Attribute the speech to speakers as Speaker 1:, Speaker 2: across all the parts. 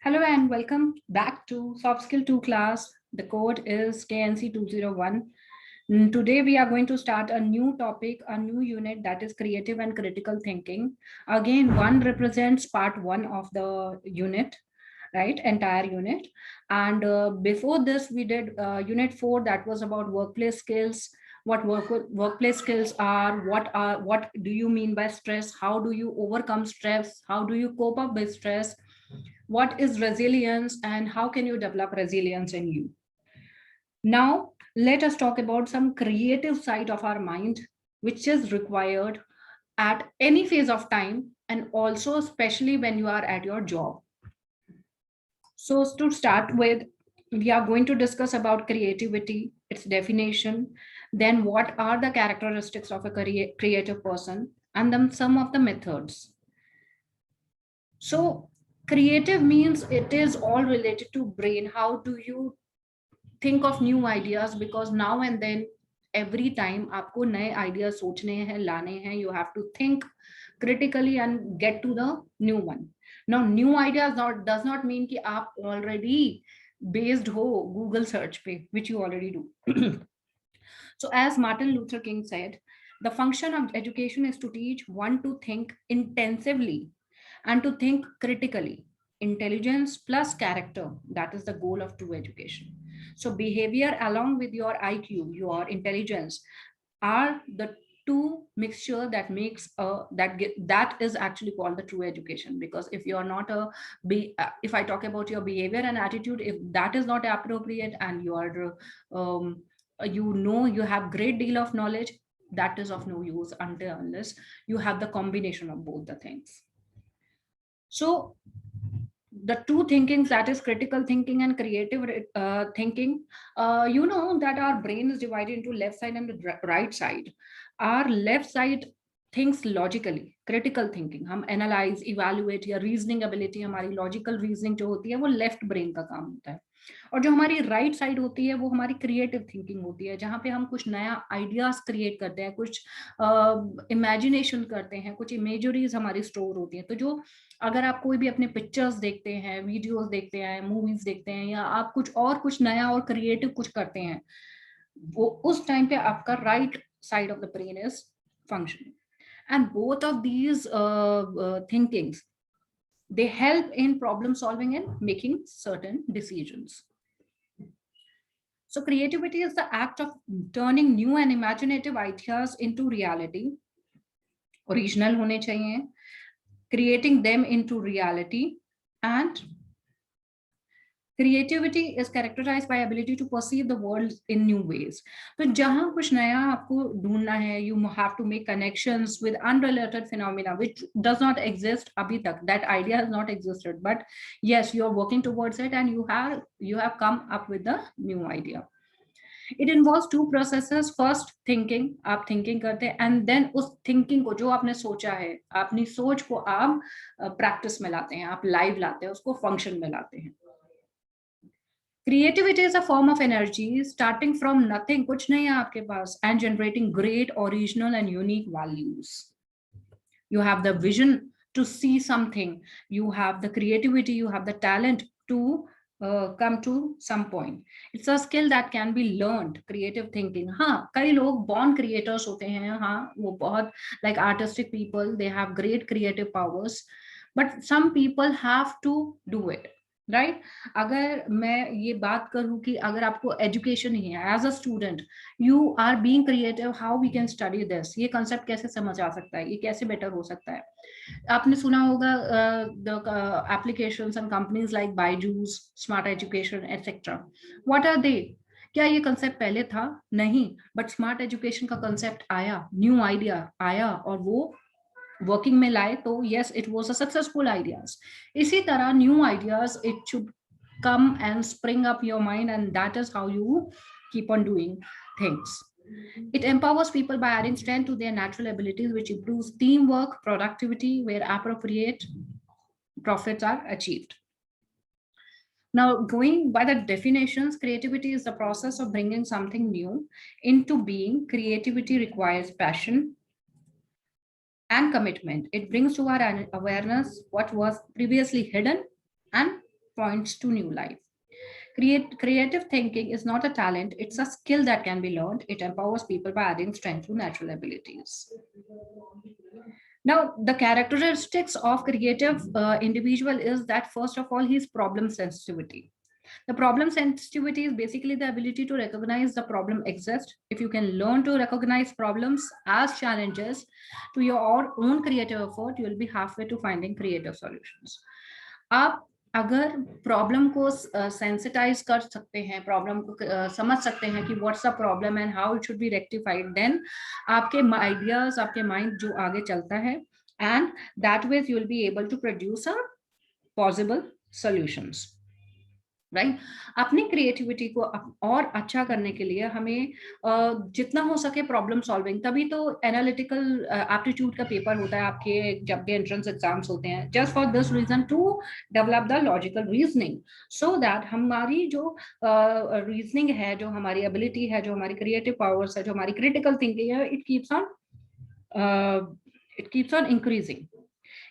Speaker 1: Hello and welcome back to Soft Skill 2 class. The code is KNC201. Today we are going to start a new topic, a new unit, that is creative and critical thinking. Again, one represents part one of the unit, right? Entire unit. And before this, we did unit 4, that was about workplace skills. What workplace skills are, what do you mean by stress, how do you overcome stress, how do you cope up with stress, what is resilience, and how can you develop resilience in you. Now let us talk about some creative side of our mind which is required at any phase of time, and also especially when you are at your job. So to start with, we are going to discuss about creativity, its definition, then what are the characteristics of a creative person, and then some of the methods. So creative means it is all related to brain. How do you think of new ideas? Because now and then, every time आपको नए ideas सोचने हैं, लाने हैं, you have to think critically and get to the new one. Now new ideas does not mean कि आप already based हो Google search पे, which you already do. So as Martin Luther King said, the function of education is to teach one to think intensively and to think critically. Intelligence plus character, that is the goal of true education. So behavior along with your IQ, your intelligence, are the two mixture that makes that is actually called the true education. Because if you are not if I talk about your behavior and attitude, if that is not appropriate, and you are you have great deal of knowledge, that is of no use until unless you have the combination of both the things. So the two thinkings, that is critical thinking and creative thinking, you know that our brain is divided into left side and the right side. Our left side thinks logically. critical thinking, हम analyze, evaluate, या reasoning ability, हमारी logical reasoning जो होती है वो left brain का काम होता है. और जो हमारी राइट साइड होती है वो हमारी क्रिएटिव थिंकिंग होती है, जहाँ पे हम कुछ नया आइडियाज क्रिएट करते हैं, कुछ इमेजिनेशन करते हैं, कुछ इमेजरीज हमारी स्टोर होती है. तो जो अगर आप कोई भी अपने पिक्चर्स देखते हैं, वीडियोस देखते हैं, मूवीज देखते हैं, या आप कुछ नया और क्रिएटिव कुछ करते हैं, वो उस टाइम पे आपका right side of the brain is functioning. And both of these thinkings, they help in problem solving and making certain decisions. So creativity is the act of turning new and imaginative ideas into reality. Original hone chahiye, creating them into reality. And creativity is characterized by ability to perceive the world in new ways. तो जहां कुछ नया आपको ढूंढना है, you have to make connections with unrelated phenomena which does not exist अभी तक. That idea has not existed, but yes, you are working towards it, and you have come up with the new idea. It involves two processes. First, thinking. आप thinking करते हैं, and then उस thinking को, जो आपने सोचा है, अपनी सोच को आप practice में लाते हैं, आप live लाते हैं, उसको function में लाते हैं. Creativity is a form of energy starting from nothing, कुछ नहीं है आपके पास, and generating great, original and unique values. You have the vision to see something, you have the creativity, you have the talent to come to some point. It's a skill that can be learned. Creative thinking, हाँ कई लोग born creators होते हैं, हाँ वो बहुत like artistic people, they have great creative powers, but some people have to do it. Right अगर मैं ये बात करूं कि अगर आपको एजुकेशन ही है, as a student you are being creative, how we can study this, ये कंसेप्ट कैसे समझ आ सकता है, ये कैसे बेटर हो सकता है. आपने सुना होगा the applications and companies like Byju's, smart education etcetera. What are they? क्या ये कंसेप्ट पहले था? नहीं, बट स्मार्ट एजुकेशन का कंसेप्ट आया, न्यू आइडिया आया, और वो वर्किंग में लाए, तो yes it was a successful ideas. इसी तरह new ideas, it should come and spring up your mind, and that is how you keep on doing things. It empowers people by adding strength to their natural abilities, which improves teamwork, productivity, where appropriate profits are achieved. Now, going by the definitions, creativity is the process of bringing something new into being. Creativity requires passion and commitment. It brings to our awareness what was previously hidden and points to new life. Creative thinking is not a talent, it's a skill that can be learned. It empowers people by adding strength to natural abilities. Now, the characteristics of creative individual is that first of all, he's problem sensitivity. The problem sensitivity is basically the ability to recognize the problem exists. If you can learn to recognize problems as challenges to your own creative effort, you will be halfway to finding creative solutions. आप अगर problem को sensitize कर सकते हैं, problem को समझ सकते हैं कि what's the problem and how it should be rectified, then आपके आइडियाज, आपके माइंड जो आगे चलता है, and that ways you will be able to produce a possible solutions, right? अपनी क्रिएटिविटी को और अच्छा करने के लिए हमें जितना हो सके प्रॉब्लम सॉल्विंग, तभी तो एनालिटिकल एप्टीट्यूड का पेपर होता है आपके जब भी एंट्रेंस एग्जाम्स होते हैं, just for this reason to develop the logical reasoning, so that हमारी जो रीजनिंग है, जो हमारी एबिलिटी है, जो हमारी क्रिएटिव पावर्स है, जो हमारी क्रिटिकल थिंकिंग है, it keeps on increasing.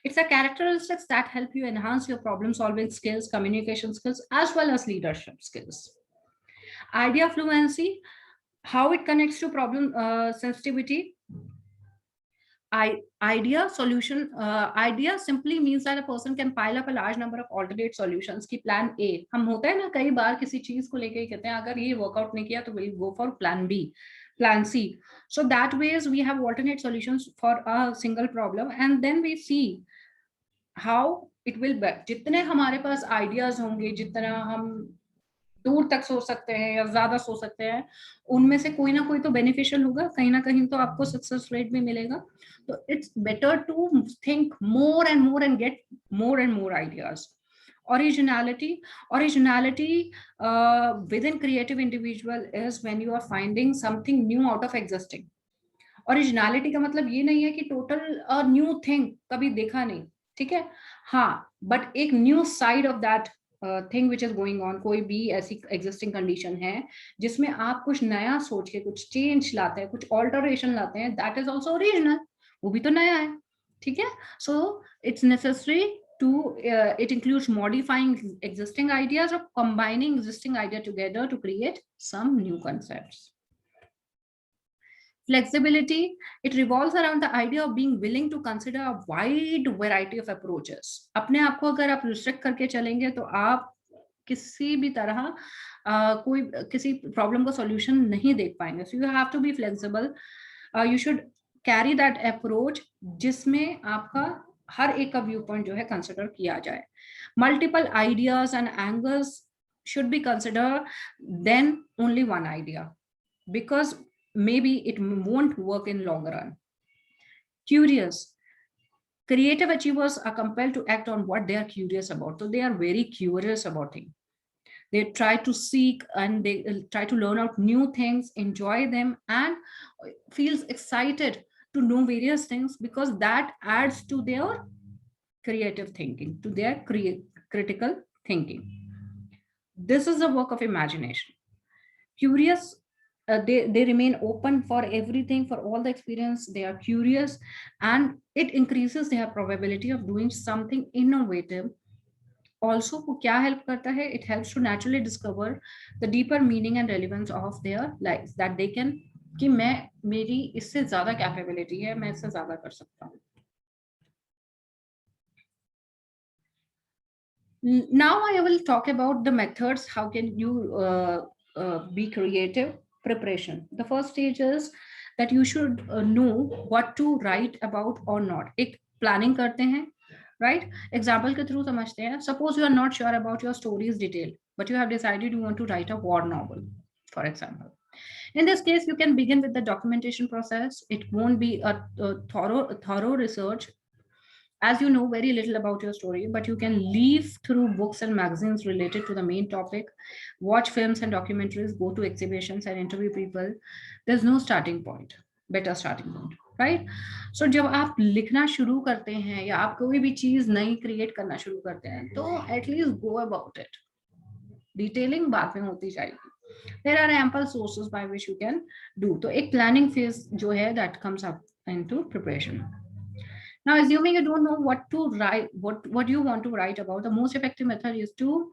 Speaker 1: It's a characteristics that help you enhance your problem solving skills, communication skills, as well as leadership skills. Idea fluency, how it connects to problem sensitivity. Idea simply means that a person can pile up a large number of alternate solutions. की plan A हम होता है ना, कई बार किसी चीज को लेके कहते हैं अगर ये workout नहीं किया तो we'll go for plan B, plan C. So that ways we have alternate solutions for a single problem, and then we see how it will be. जितने हमारे पास आइडियाज होंगे, जितना हम दूर तक सोच सकते हैं या ज्यादा सोच सकते हैं, उनमें से कोई ना कोई तो बेनिफिशियल होगा, कहीं ना कहीं तो आपको सक्सेस रेट भी मिलेगा. तो it's better to think more and get more and more ideas. Originality within creative individual is when you are finding something new out of existing. Originality का मतलब ये नहीं है कि टोटल न्यू थिंग कभी देखा नहीं, ठीक है, हाँ, बट एक new side of that thing which is going on. कोई भी ऐसी एग्जिस्टिंग कंडीशन है जिसमें आप कुछ नया सोच के कुछ चेंज लाते हैं, कुछ ऑल्टरेशन लाते हैं, दैट इज ऑल्सो ओरिजिनल, वो भी तो नया है, ठीक है. So it's necessary to it includes modifying existing ideas or combining existing idea together to create some new concepts. Flexibility, it revolves around the idea of being willing to consider a wide variety of approaches. अपने आप को अगर आप restrict करके चलेंगे तो आप किसी भी तरह कोई किसी प्रॉब्लम का सॉल्यूशन नहीं देख पाएंगे. So you have to be flexible. You should carry that approach जिसमें आपका हर एक का व्यू पॉइंट जो है कंसिडर किया जाए. Multiple ideas and angles should be consider then only one idea, because maybe it won't work in long run. Curious, creative achievers are compelled to act on what they are curious about. So they are very curious about things. They try to seek and they try to learn out new things, enjoy them, and feels excited to know various things, because that adds to their creative thinking, to their critical thinking. This is the work of imagination. Curious, they remain open for everything, for all the experience. They are curious, and it increases their probability of doing something innovative. Also, वो क्या help करता है? It helps to naturally discover the deeper meaning and relevance of their lives, that they can कि मैं मेरी इससे ज्यादा capability है, मैं इससे ज्यादा कर सकता हूँ. Now I will talk about the methods. How can you be creative? Preparation. The first stage is that you should know what to write about or not. एक planning करते हैं, right? Example के through समझते हैं. Suppose you are not sure about your story's detail, but you have decided you want to write a war novel, for example. In this case, you can begin with the documentation process. It won't be a thorough research, as you know very little about your story, but you can leaf through books and magazines related to the main topic, watch films and documentaries, go to exhibitions and interview people. There's no starting point, better starting point, right? So जब आप लिखना शुरू करते हैं या आप कोई भी चीज नई क्रिएट करना शुरू करते हैं, तो at least go about it. Detailing बाद में होती जाएगी. There are ample sources by which you can do. तो एक planning phase जो है that comes up into preparation. Now, assuming you don't know what to write, what you want to write about, the most effective method is to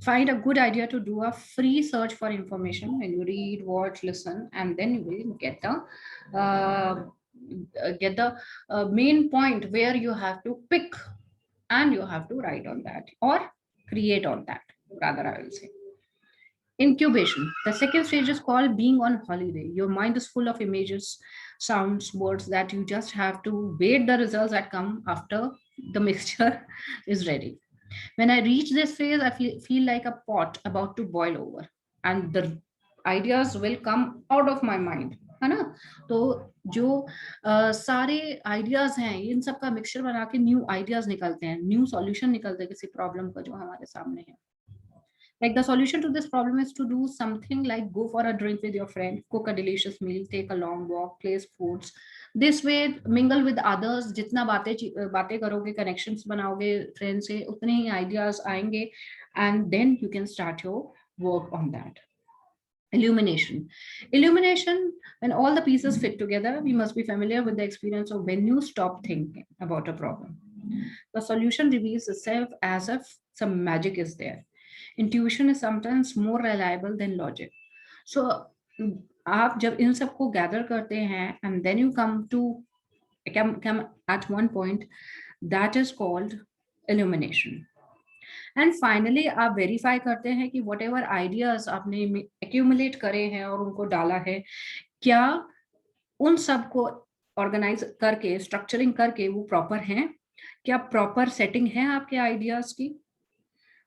Speaker 1: find a good idea to do a free search for information. When you read, watch, listen, and then you will uh, get the main point where you have to pick, and you have to write on that or create on that. Rather, I will say. Incubation. The second stage is called being on holiday. Your mind is full of images, sounds, words that you just have to wait the results that come after the mixture is ready. When I reach this phase, I feel like a pot about to boil over, and the ideas will come out of my mind, है ना? तो जो सारे ideas हैं, इन सब का mixture बना के न्यू आइडियाज निकलते हैं, न्यू सॉल्यूशन निकलते हैं किसी प्रॉब्लम का जो हमारे सामने है. Like the solution to this problem is to do something like go for a drink with your friend, cook a delicious meal, take a long walk, play sports. This way, mingle with others. जितना बातें करोगे, connections बनाओगे friends से, उतने ही ideas आएंगे, and then you can start your work on that. Illumination. Illumination, when all the pieces fit together, we must be familiar with the experience of when you stop thinking about a problem. The solution reveals itself as if some magic is there. Intuition is sometimes more reliable than logic. So आप जब इन सबको gather करते हैं and then you come at one point, that is called illumination. And finally आप verify करते हैं कि what ever ideas आपने एक्यूमुलेट करे हैं और उनको डाला है, क्या उन सबको ऑर्गेनाइज करके, स्ट्रक्चरिंग करके वो प्रॉपर हैं, क्या प्रॉपर सेटिंग है आपके आइडियाज की.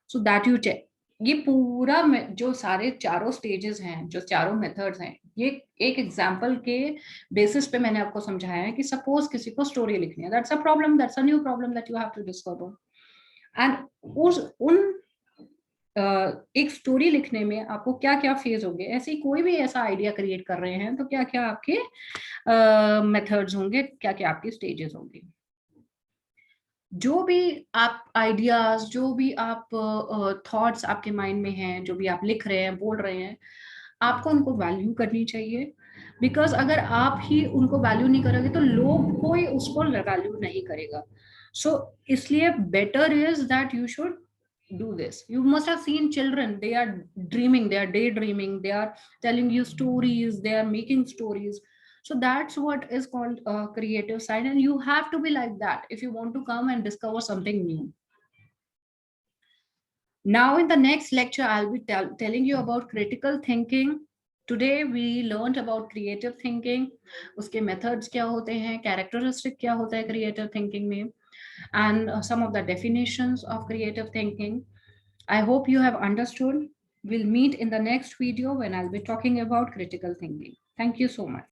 Speaker 1: So that you check. ये पूरा जो सारे चारों स्टेजेस हैं, जो चारों मेथड्स हैं, ये एक एग्जांपल के बेसिस पे मैंने आपको समझाया है कि सपोज किसी को स्टोरी लिखनी है, that's a problem, that's a new problem that you have to discover. And एक स्टोरी लिखने में आपको क्या क्या फेज होंगे, ऐसे ही कोई भी ऐसा आइडिया क्रिएट कर रहे हैं तो क्या क्या आपके मेथड्स होंगे, क्या क्या आपके स्टेजेस होंगे. जो भी आप आइडियाज, जो भी आप थॉट्स आपके माइंड में हैं, जो भी आप लिख रहे हैं, बोल रहे हैं, आपको उनको वैल्यू करनी चाहिए. बिकॉज अगर आप ही उनको वैल्यू नहीं करोगे तो लोग कोई उसको वैल्यू नहीं करेगा. सो इसलिए better is that you should do this. You must have seen children, they are dreaming, they are daydreaming, they are telling you stories, they are making stories. So that's what is called a creative side, and you have to be like that if you want to come and discover something new. Now in the next lecture I'll be telling you about critical thinking. Today we learned about creative thinking, uske methods kya hote hain, characteristic kya hota hai creative thinking mein, and some of the definitions of creative thinking. I hope you have understood. We'll meet in the next video when I'll be talking about critical thinking. Thank you so much.